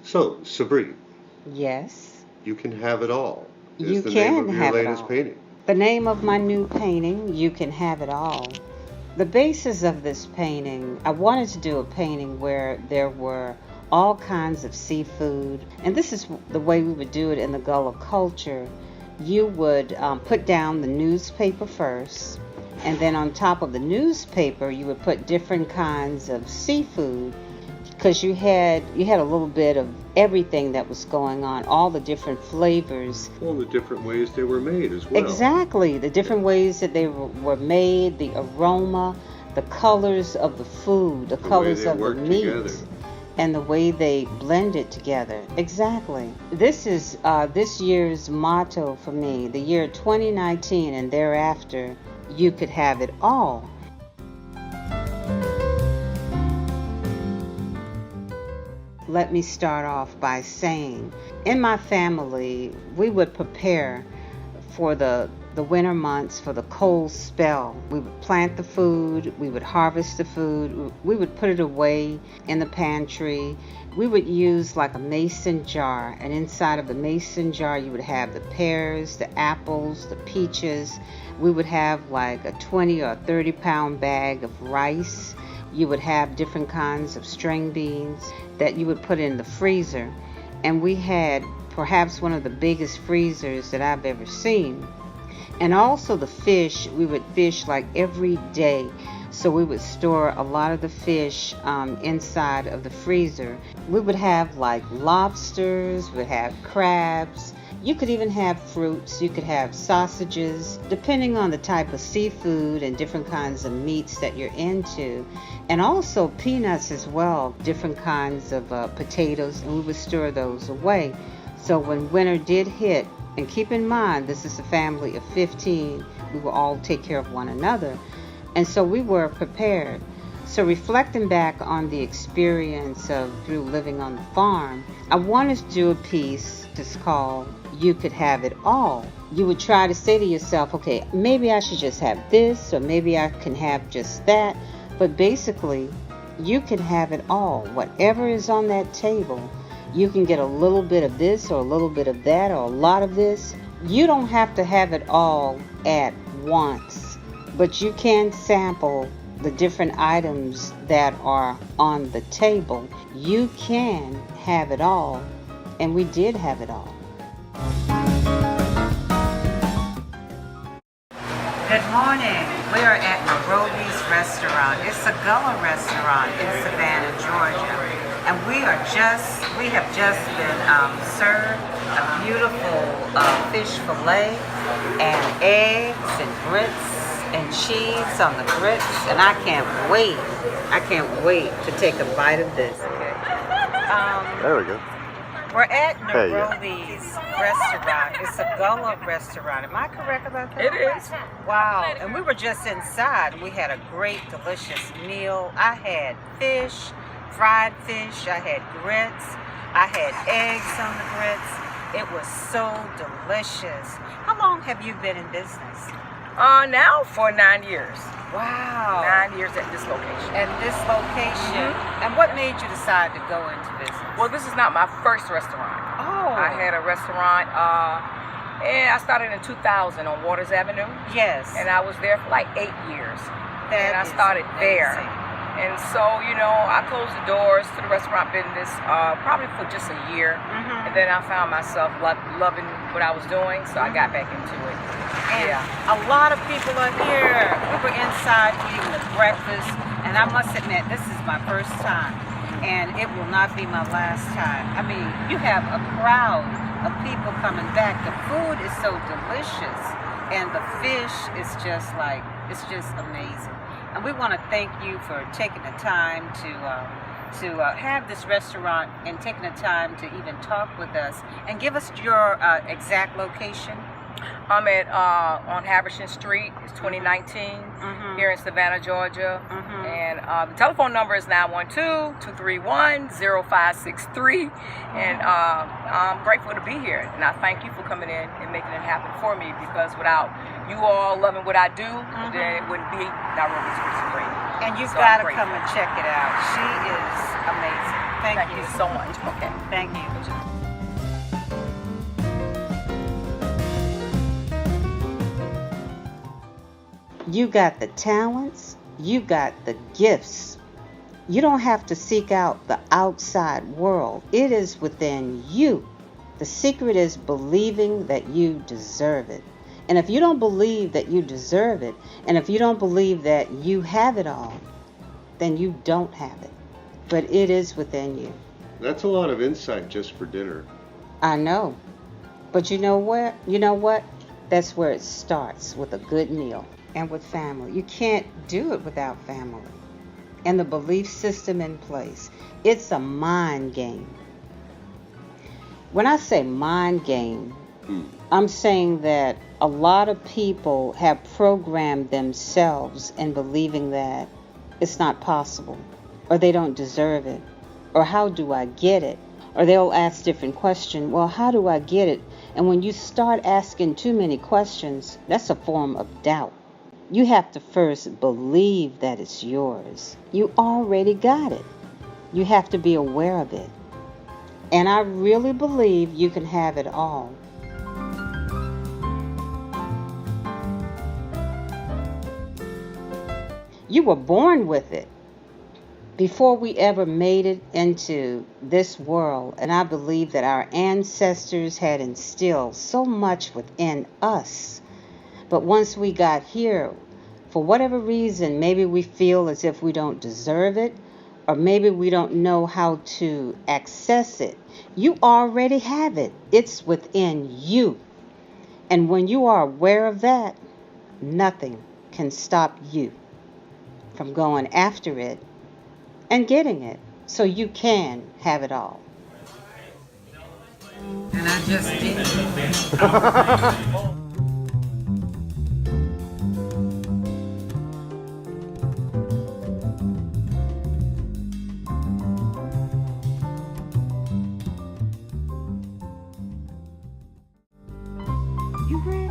So, Sabri, Yes, you can have it all you is the name can of your have it latest all. painting. The name of my new painting, You Can Have It All. The basis of this painting, I wanted to do a painting where there were all kinds of seafood, and this is the way we would do it in the Gullah culture. You would put down the newspaper first, and then on top of the newspaper, you would put different kinds of seafood because you had a little bit of everything that was going on, all the different flavors. All the different ways they were made as well. Exactly, the different ways that they were made, the aroma, the colors of the food, the The way colors they of the work meat, together. and the way they blended together. Exactly. This is this year's motto for me, the year 2019 and thereafter, you could have it all. Let me start off by saying, in my family, we would prepare for the winter months, for the cold spell. We would plant the food, we would harvest the food, we would put it away in the pantry. We would use like a mason jar, and inside of the mason jar, you would have the pears, the apples, the peaches. We would have like a 20 or 30-pound bag of rice. You would have different kinds of string beans that you would put in the freezer. And we had perhaps one of the biggest freezers that I've ever seen. And also the fish, we would fish like every day. So we would store a lot of the fish inside of the freezer. We would have like lobsters, we would have crabs. You could even have fruits, you could have sausages, depending on the type of seafood and different kinds of meats that you're into. And also peanuts as well, different kinds of potatoes, and we would store those away. So when winter did hit, and keep in mind, this is a family of 15, we will all take care of one another. And so we were prepared. So reflecting back on the experience of through living on the farm, I wanted to do a piece that's called You Could Have It All. You would try to say to yourself, okay, maybe I should just have this, or maybe I can have just that. But basically, you can have it all. Whatever is on that table, you can get a little bit of this or a little bit of that or a lot of this. You don't have to have it all at once, but you can sample the different items that are on the table. You can have it all, and we did have it all. Good morning. We are at Nairobi's restaurant. It's a Gullah restaurant in Savannah, Georgia. And we have just been served a beautiful fish fillet and eggs and grits and cheese on the grits. And I can't wait to take a bite of this. There we go. We're at Hey, Nairobi's restaurant. It's a Gullah restaurant. Am I correct about that? It is. Wow. And we were just inside. We had a great, delicious meal. I had fish, fried fish. I had grits. I had eggs on the grits. It was so delicious. How long have you been in business? Now for 9 years. Wow. 9 years at this location. At this location. And what made you decide to go into business? Well, this is not my first restaurant. Oh. I had a restaurant, and I started in 2000 on Waters Avenue. Yes. And I was there for like 8 years. That and I is started there. amazing. And so, I closed the doors to the restaurant business probably for just a year. And then I found myself loving what I was doing, so I got back into it. And a lot of people are here. We were inside eating the breakfast, and I must admit, this is my first time, and it will not be my last time. I mean, you have a crowd of people coming back. The food is so delicious, and the fish is just amazing. And we want to thank you for taking the time to have this restaurant and taking the time to even talk with us and give us your exact location. I'm at on Haversham Street. It's 2019 here in Savannah, Georgia. And the telephone number is 912-231-0563. And I'm grateful to be here. And I thank you for coming in and making it happen for me, because without you all loving what I do, then it wouldn't be Nairobi's Christmas Break. And you've So got I'm to come grateful. and check it out. She is amazing. Thank you so much. Okay. Thank you. You got the talents, you got the gifts. You don't have to seek out the outside world. It is within you. The secret is believing that you deserve it. And if you don't believe that you deserve it, and if you don't believe that you have it all, then you don't have it. But it is within you. That's a lot of insight just for dinner. I know. But you know what? You know what? That's where it starts, with a good meal and with family. You can't do it without family. And the belief system in place. It's a mind game. When I say mind game, I'm saying that a lot of people have programmed themselves in believing that it's not possible, or they don't deserve it, or how do I get it? Or they'll ask different questions. Well, how do I get it? And when you start asking too many questions, that's a form of doubt. You have to first believe that it's yours. You already got it. You have to be aware of it. And I really believe you can have it all. You were born with it before we ever made it into this world. And I believe that our ancestors had instilled so much within us. But once we got here, for whatever reason, maybe we feel as if we don't deserve it, or maybe we don't know how to access it. You already have it. It's within you. And when you are aware of that, nothing can stop you from going after it and getting it, so you can have it all. And I just did. You ready?